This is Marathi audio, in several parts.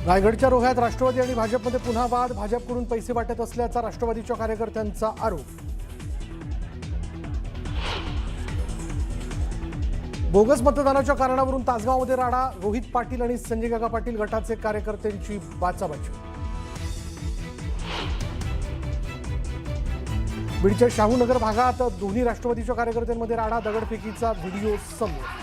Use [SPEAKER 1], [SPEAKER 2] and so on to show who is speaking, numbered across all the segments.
[SPEAKER 1] रायगडच्या रोह्यात राष्ट्रवादी आणि भाजपमध्ये पुन्हा वाद. भाजपकडून पैसे वाटत असल्याचा राष्ट्रवादीच्या कार्यकर्त्यांचा आरोप. बोगस मतदानाच्या कारणावरून तासगावमध्ये राडा. रोहित पाटील आणि संजय काका पाटील गटाचे कार्यकर्त्यांची बाचाबाची. बीडच्या शाहूनगर भागात दोन्ही राष्ट्रवादीच्या कार्यकर्त्यांमध्ये राडा. दगडफेकीचा व्हिडिओ समोर.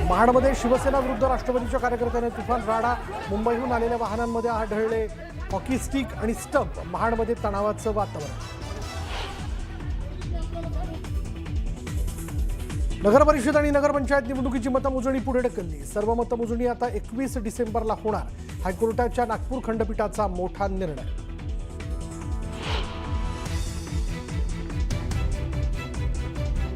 [SPEAKER 1] महाडमध्ये शिवसेना विरुद्ध राष्ट्रवादीच्या कार्यकर्त्यांनी तुफान राडा. मुंबईहून आलेल्या वाहनांमध्ये आढळले हॉकी स्टिक आणि स्टंप. महाडमध्ये तणावाचं वातावरण. नगरपरिषद आणि नगरपंचायत निवडणुकीची मतमोजणी पुढे ढकलली. सर्व मतमोजणी आता 21 डिसेंबरला होणार. हायकोर्टाच्या नागपूर खंडपीठाचा मोठा निर्णय.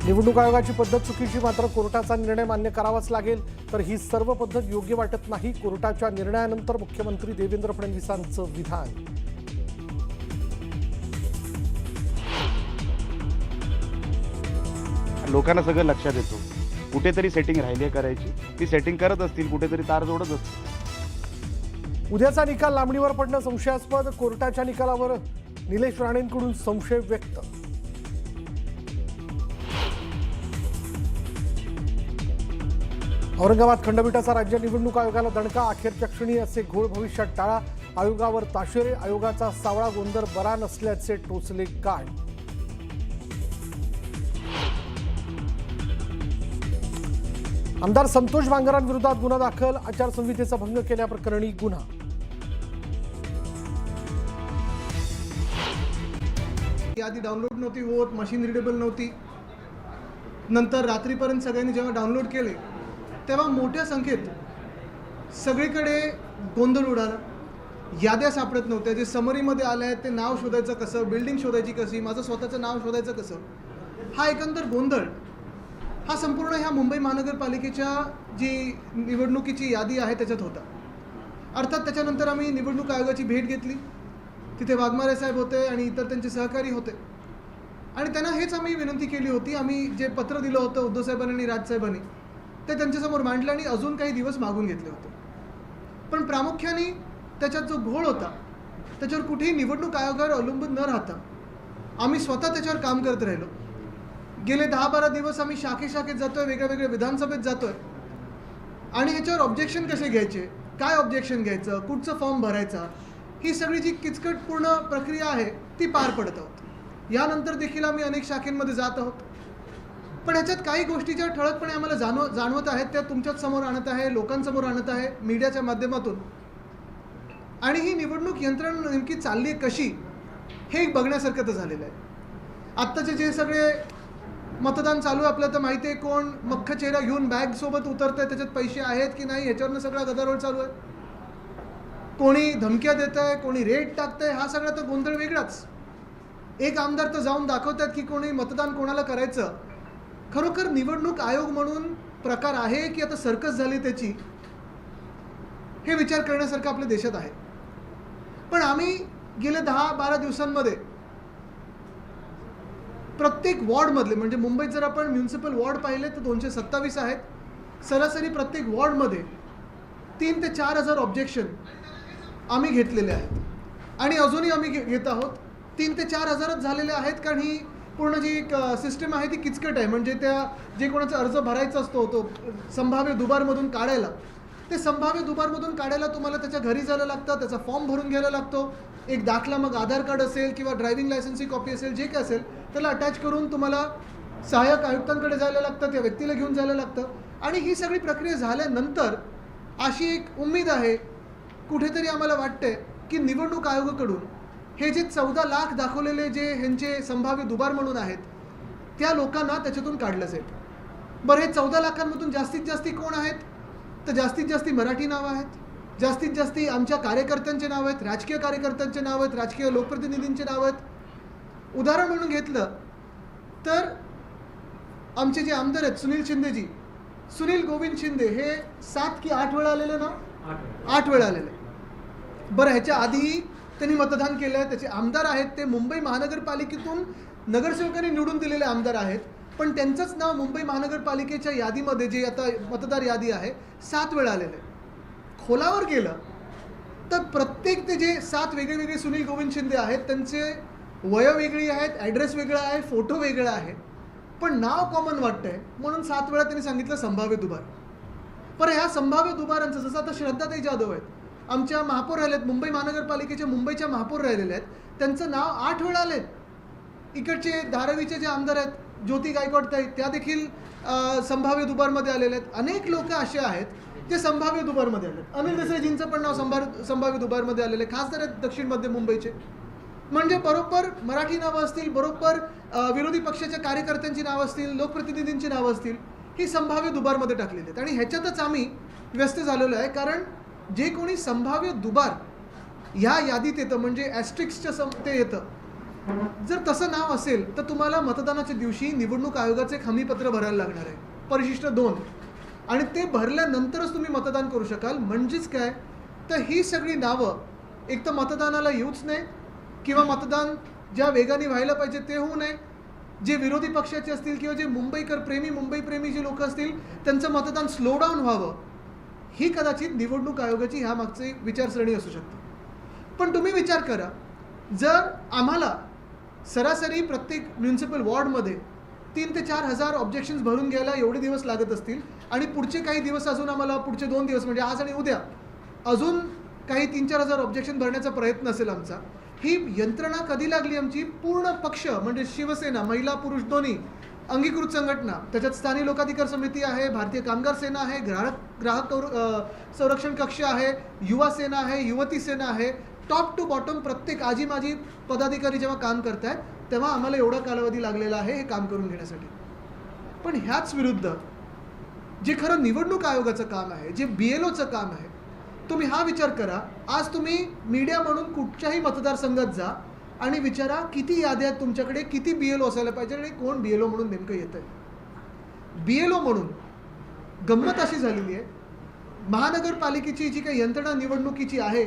[SPEAKER 1] निवडणूक आयोगाची पद्धत चुकीची, मात्र कोर्टाचा निर्णय मान्य करावाच लागेल. तर ही सर्व पद्धत योग्य वाटत नाही. कोर्टाच्या निर्णयानंतर मुख्यमंत्री देवेंद्र फडणवीसांचं विधान.
[SPEAKER 2] लोकांना सगळं लक्षात येतो. कुठेतरी सेटिंग राहिली करायची, ती सेटिंग करत असतील, कुठेतरी तार जोडत असतील.
[SPEAKER 1] उद्याचा निकाल लांबणीवर पडणं संशयास्पद. कोर्टाच्या निकालावर निलेश राणेंकडून संशय व्यक्त. औरंगाबाद खंडपीठाचा राज्य निवडणूक आयोगाला दणका. अखेरच्या क्षणी असे घोळ भविष्यात टाळा. आयोगावर ताशेरे. आयोगाचा सावळा गोंधळ बरा नसल्याचे टोचले काढ. आमदार संतोष बांगरांविरोधात गुन्हा दाखल. आचारसंहितेचा भंग केल्याप्रकरणी गुन्हा.
[SPEAKER 3] आधी डाउनलोड नव्हती होत, मशीन रिडेबल नव्हती. नंतर रात्रीपर्यंत सगळ्यांनी जेव्हा डाउनलोड केले तेव्हा मोठ्या संख्येत सगळीकडे गोंधळ उडाला. याद्या सापडत नव्हत्या. जे समरीमध्ये आले आहेत ते नाव शोधायचं कसं, बिल्डिंग शोधायची कशी, माझं स्वतःचं नाव शोधायचं कसं, हा एकंदर गोंधळ हा संपूर्ण ह्या मुंबई महानगरपालिकेच्या जी निवडणुकीची यादी आहे त्याच्यात होता. अर्थात त्याच्यानंतर आम्ही निवडणूक आयोगाची भेट घेतली. तिथे वाघमारे साहेब होते आणि इतर त्यांचे सहकारी होते आणि त्यांना हेच आम्ही विनंती केली होती. आम्ही जे पत्र दिलं होतं उद्धव साहेबांनी आणि राजसाहेबांनी ते त्यांच्यासमोर मांडलं आणि अजून काही दिवस मागून घेतले होते. पण प्रामुख्याने त्याच्यात जो घोळ होता त्याच्यावर कुठेही निवडणूक आयोगावर अवलंबून न राहता आम्ही स्वतः त्याच्यावर काम करत राहिलो. गेले 10-12 दिवस आम्ही शाखेत जातोय, वेगळ्या विधानसभेत जातोय आणि ह्याच्यावर ऑब्जेक्शन कसे घ्यायचे, काय ऑब्जेक्शन घ्यायचं, कुठचं फॉर्म भरायचा, ही सगळी जी किचकटपूर्ण प्रक्रिया आहे ती पार पडत आहोत. यानंतर देखील आम्ही अनेक शाखेंमध्ये जात आहोत. पण ह्याच्यात काही गोष्टी ज्या ठळकपणे आम्हाला जाणवत आहेत त्या तुमच्याच समोर आणत आहे, लोकांसमोर आणत आहे, मीडियाच्या माध्यमातून. आणि ही निवडणूक यंत्रणा नेमकी चालली कशी हे बघण्यासारखं तर झालेलं आहे. आत्ताचे जे सगळे मतदान चालू आहे आपल्याला तर माहिती आहे. कोण मख्ख चेहरा घेऊन बॅग सोबत उतरतंय, त्याच्यात पैसे आहेत की नाही ह्याच्यावरनं सगळा गदारोळ चालू आहे. कोणी धमक्या देत आहे, कोणी रेट टाकतंय, हा सगळा तर गोंधळ वेगळाच. एक आमदार तर जाऊन दाखवतात की कोणी मतदान कोणाला करायचं. खरोखर निवडणूक आयोग म्हणून प्रकार आहे की आता सर्कस झाली त्याची, हे विचार करण्यासारखं आपल्या देशात आहे. पण आम्ही गेले 10-12 दिवसांमध्ये प्रत्येक वॉर्डमधले, म्हणजे मुंबईत जर आपण म्युनिसिपल वॉर्ड पाहिले तर 227 आहेत. सरासरी प्रत्येक वॉर्डमध्ये 3,000 ते 4,000 ऑब्जेक्शन आम्ही घेतलेले आहेत आणि अजूनही आम्ही घेत आहोत. 3,000 ते 4,000च झालेले आहेत कारण ही पूर्ण जी एक सिस्टम आहे ती किचकट आहे. म्हणजे त्या जे कोणाचा अर्ज भरायचा असतो तो संभाव्य दुबारमधून काढायला, ते संभाव्य दुबारमधून काढायला तुम्हाला त्याच्या घरी जायला लागतं, त्याचा फॉर्म भरून घ्यायला लागतो. एक दाखला, मग आधार कार्ड असेल किंवा ड्रायव्हिंग लायसन्सची कॉपी असेल, जे काय असेल त्याला अटॅच करून तुम्हाला सहाय्यक आयुक्तांकडे जायला लागतं, त्या व्यक्तीला घेऊन जायला लागतं. आणि ही सगळी प्रक्रिया झाल्यानंतर अशी एक उम्मीद आहे, कुठेतरी आम्हाला वाटतंय की निवडणूक आयोगाकडून हे जे 14 लाख दाखवलेले जे ह्यांचे संभाव्य दुबार म्हणून आहेत त्या लोकांना त्याच्यातून काढलं जाईल. बरं, हे 14 लाखांमधून जास्तीत जास्त कोण आहेत तर जास्तीत जास्त मराठी नावं आहेत, जास्तीत जास्त आमच्या कार्यकर्त्यांचे नाव आहेत, राजकीय कार्यकर्त्यांचे नाव आहेत, राजकीय लोकप्रतिनिधींचे नाव आहेत. उदाहरण म्हणून घेतलं तर आमचे जे आमदार आहेत सुनील शिंदेजी, सुनील गोविंद शिंदे हे 7 की 8 वेळा आलेले ना, 8 वेळा आलेले. बरं, ह्याच्या आधीही त्यांनी मतदान केलं आहे. त्याचे आमदार आहेत ते मुंबई महानगरपालिकेतून नगरसेवकांनी निवडून दिलेले आमदार आहेत. पण त्यांचंच नाव मुंबई महानगरपालिकेच्या यादीमध्ये जे आता मतदार यादी आहे 7 वेळा आलेलं आहे. खोलावर गेलं तर प्रत्येक ते जे 7 वेगळे वेगळे सुनील गोविंद शिंदे आहेत त्यांचे वय वेगळी आहेत, ॲड्रेस वेगळा आहे, फोटो वेगळा आहे, पण नाव कॉमन वाटतंय म्हणून 7 वेळा त्यांनी सांगितलं संभाव्य दुबार. पण ह्या संभाव्य दुबारांचं जसं आता श्रद्धाताई जाधव आहेत आमच्या महापौर राहिलेत, मुंबई महानगरपालिकेच्या मुंबईच्या महापौर राहिलेले आहेत, त्यांचं नाव 8 वेळा आलेत. इकडचे धारावीचे जे आमदार आहेत ज्योती गायकवाड ताई त्या देखील संभाव्य दुबारमध्ये आलेले आहेत. अनेक लोक असे आहेत ते संभाव्य दुबारमध्ये आले. अनिल देसाईजींचं पण नाव संभाव्य दुबारमध्ये आलेलं आहे. खासदार आहेत दक्षिण मध्य मुंबईचे. म्हणजे बरोबर मराठी नावं असतील, बरोबर विरोधी पक्षाच्या कार्यकर्त्यांची नावं असतील, लोकप्रतिनिधींची नावं असतील, ही संभाव्य दुबारमध्ये टाकलेली आहेत. आणि ह्याच्यातच आम्ही व्यस्त झालेलो आहे, कारण जे कोणी संभाव्य दुबार ह्या यादीत येतं म्हणजे ॲस्ट्रिक्सच्या ते येतं, जर तसं नाव असेल तर तुम्हाला मतदानाच्या दिवशी निवडणूक आयोगाचे एक हमीपत्र भरायला लागणार आहे, परिशिष्ट 2, आणि ते भरल्यानंतरच तुम्ही मतदान करू शकाल. म्हणजेच काय तर ही सगळी नावं एक तर मतदानाला येऊच नाही किंवा मतदान ज्या वेगाने व्हायला पाहिजे ते होऊ नये. जे विरोधी पक्षाचे असतील किंवा जे मुंबई प्रेमी जे लोक असतील त्यांचं मतदान स्लो डाऊन व्हावं, ही कदाचित निवडणूक आयोगाची ह्या मागची विचारसरणी असू शकते. पण तुम्ही विचार करा, जर आम्हाला सरासरी प्रत्येक म्युनिसिपल वॉर्डमध्ये 3,000 ते 4,000 ऑब्जेक्शन्स भरून घ्यायला एवढे दिवस लागत असतील आणि पुढचे काही दिवस अजून आम्हाला पुढचे 2 दिवस म्हणजे आज आणि उद्या अजून काही 3-4 हजार ऑब्जेक्शन भरण्याचा प्रयत्न असेल आमचा, ही यंत्रणा कधी लागली आमची? पूर्ण पक्ष म्हणजे शिवसेना, महिला पुरुष दोन्ही, अंगीकृत संघटना, त्याच्यात स्थानिक लोकाधिकार समिती आहे, भारतीय कामगार सेना आहे, ग्राहक संरक्षण कक्ष आहे, युवा सेना आहे, युवती सेना आहे, टॉप टू बॉटम प्रत्येक आजी माजी पदाधिकारी जेव्हा काम करतायत तेव्हा आम्हाला एवढा कालावधी लागलेला आहे हे काम करून घेण्यासाठी. पण ह्याच विरुद्ध जे खरं निवडणूक आयोगाचं काम आहे, जे BLOचं काम आहे, तुम्ही हा विचार करा. आज तुम्ही मीडिया म्हणून कुठच्याही मतदारसंघात जा आणि विचारा किती याद्या आहेत तुमच्याकडे, किती BLO असायला पाहिजे आणि कोण BLO म्हणून नेमकं येतं आहे. BLO म्हणून गंमत अशी झालेली आहे, महानगरपालिकेची जी काही यंत्रणा निवडणुकीची आहे,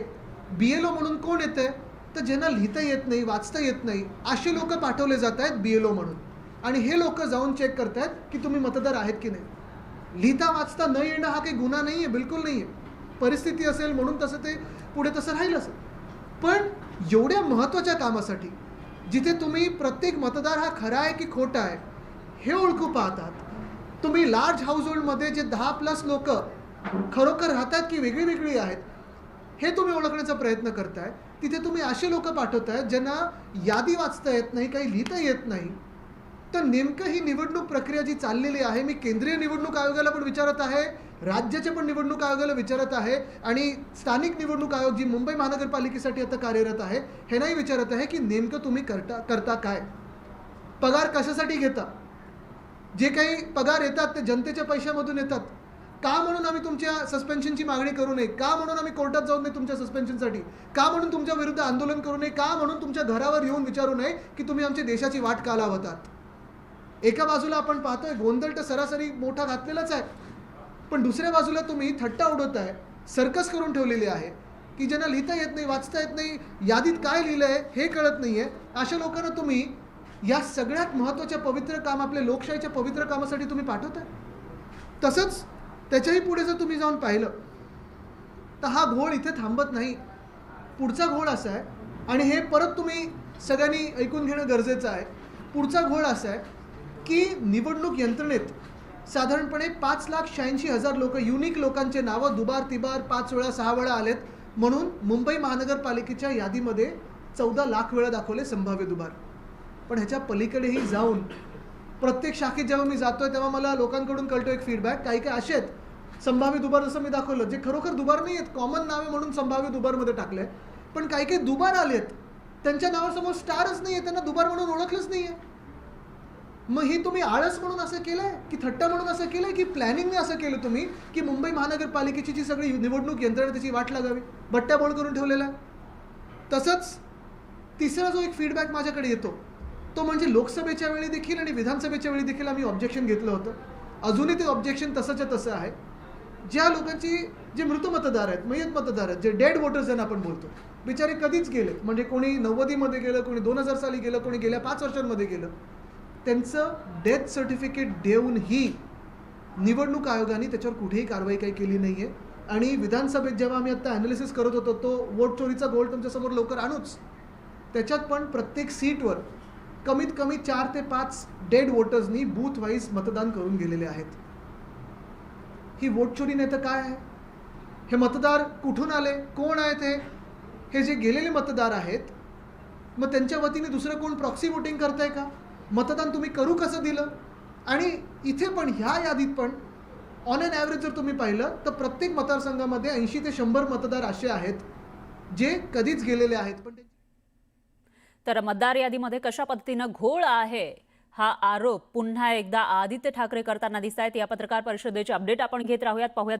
[SPEAKER 3] BLO म्हणून कोण येतं आहे तर ज्यांना लिहिता येत नाही, वाचता येत नाही असे लोक पाठवले जात आहेत BLO म्हणून. आणि हे लोक जाऊन चेक करतायत की तुम्ही मतदार आहेत की नाही. लिहिता वाचता न येणं हा काही गुन्हा नाही आहे, बिलकुल नाही आहे. परिस्थिती असेल म्हणून तसं ते पुढे तसं राहील असेल. पण एवढ्या महत्त्वाच्या कामासाठी जिथे तुम्ही प्रत्येक मतदार हा खरा आहे की खोटा आहे हे ओळखू पाहतात, तुम्ही लार्ज हाऊसहोल्डमध्ये जे 10+ लोक खरोखर राहतात की वेगळी वेगळी आहेत हे तुम्ही ओळखण्याचा प्रयत्न करताय, तिथे तुम्ही असे लोक पाठवतायत ज्यांना यादी वाचता येत नाही, काही लिहिता येत नाही. तर नेमकं ही निवडणूक प्रक्रिया जी चाललेली आहे, मी केंद्रीय निवडणूक आयोगाला पण विचारत आहे, राज्याच्या पण निवडणूक आयोगाला विचारत आहे आणि स्थानिक निवडणूक आयोग जी मुंबई महानगरपालिकेसाठी आता कार्यरत आहे ह्यांनाही विचारत आहे की नेमकं तुम्ही करता काय, पगार कशासाठी घेता, जे काही पगार येतात ते जनतेच्या पैशामधून येतात का, म्हणून आम्ही तुमच्या सस्पेन्शनची मागणी करू नये का, म्हणून आम्ही कोर्टात जाऊ नये तुमच्या सस्पेन्शनसाठी का, म्हणून तुमच्या विरुद्ध आंदोलन करू नये का, म्हणून तुमच्या घरावर येऊन विचारू नये की तुम्ही आमच्या देशाची वाट का लावतात. एका बाजूला आपण पाहतोय गोंधळ तर सरासरी मोठा घातलेलाच आहे, पण दुसऱ्या बाजूला तुम्ही थट्टा उडवताय, सर्कस करून ठेवलेली आहे की ज्यांना लिहिता येत नाही, वाचता येत नाही, यादीत काय लिहिलं आहे हे कळत नाही आहे, अशा लोकांना तुम्ही या सगळ्यात महत्त्वाच्या पवित्र काम, आपल्या लोकशाहीच्या पवित्र कामासाठी तुम्ही पाठवताय. तसंच त्याच्याही पुढे जर तुम्ही जाऊन पाहिलं तर हा घोळ इथे थांबत नाही. पुढचा घोळ असा आहे, आणि हे परत तुम्ही सगळ्यांनी ऐकून घेणं गरजेचं आहे, पुढचा घोळ असा आहे की निवडणूक यंत्रणेत साधारणपणे 5,86,000 लोक, युनिक लोकांचे नावं दुबार तिबार 5 वेळा 6 वेळा आलेत, म्हणून मुंबई महानगरपालिकेच्या यादीमध्ये 14 लाख वेळा दाखवले संभाव्य दुबार. पण ह्याच्या पलीकडेही जाऊन प्रत्येक शाखेत जेव्हा मी जातोय तेव्हा मला लोकांकडून कळतो एक फीडबॅक, काही काही असे आहेत संभाव्य दुबार जसं मी दाखवलं जे खरोखर दुबार नाही आहेत, कॉमन नावे म्हणून संभाव्य दुबारमध्ये टाकलंय, पण काही काही दुबार आलेत त्यांच्या नावासमोर स्टारच नाही आहे, त्यांना दुबार म्हणून ओळखलंच नाही आहे. मग ही तुम्ही आळस म्हणून असं केलंय की थट्टा म्हणून असं केलंय की प्लॅनिंगने असं केलं तुम्ही की मुंबई महानगरपालिकेची जी सगळी निवडणूक यंत्रणा त्याची वाट लागावी, बट्ट्याबोळ करून ठेवलेला आहे. तसंच तिसरा जो एक फीडबॅक माझ्याकडे येतो तो म्हणजे लोकसभेच्या वेळी देखील आणि विधानसभेच्या वेळी देखील आम्ही ऑब्जेक्शन घेतलं होतं, अजूनही ते ऑब्जेक्शन तसंच्या तसं आहे. ज्या लोकांची जे मृत मतदार आहेत, मयत मतदार आहेत, जे डेड वोटर्स ज्यांना आपण बोलतो, बिचारे कधीच गेलेत, म्हणजे कोणी 90मध्ये गेलं, कोणी 2000 साली गेलं, कोणी गेल्या 5 वर्षांमध्ये गेलं, त्यांचं डेथ सर्टिफिकेट देऊनही निवडणूक आयोगाने त्याच्यावर कुठेही कारवाई काही केली नाही आहे. आणि विधानसभेत जेव्हा आम्ही आता ॲनालिसिस करत होतो तो वोट चोरीचा गोल तुमच्यासमोर लवकर आणूच, त्याच्यात पण प्रत्येक सीटवर कमीत कमी 4 ते 5 डेड वोटर्सनी बूथ वाईज मतदान करून गेलेले आहेत. ही वोट चोरी नाही तर काय आहे? हे मतदार कुठून आले, कोण आहेत हे जे गेलेले मतदार आहेत, मग त्यांच्या वतीने दुसरं कोण प्रॉक्सी वोटिंग करतंय का? मतदान तुम्ही करू कसं दिलं? आणि इथे पण ह्या यादीत पण ऑन अन ॲव्हरेज जर तुम्ही पाहिलं तर प्रत्येक मतदारसंघामध्ये 80 ते 100 मतदार असे आहेत जे कधीच गेलेले आहेत. पण
[SPEAKER 4] तर मतदार यादीमध्ये कशा पद्धतीनं घोळ आहे हा आरोप पुन्हा एकदा आदित्य ठाकरे करताना दिसत आहेत. या पत्रकार परिषदेचे अपडेट आपण घेत राहूयात. पाहूयात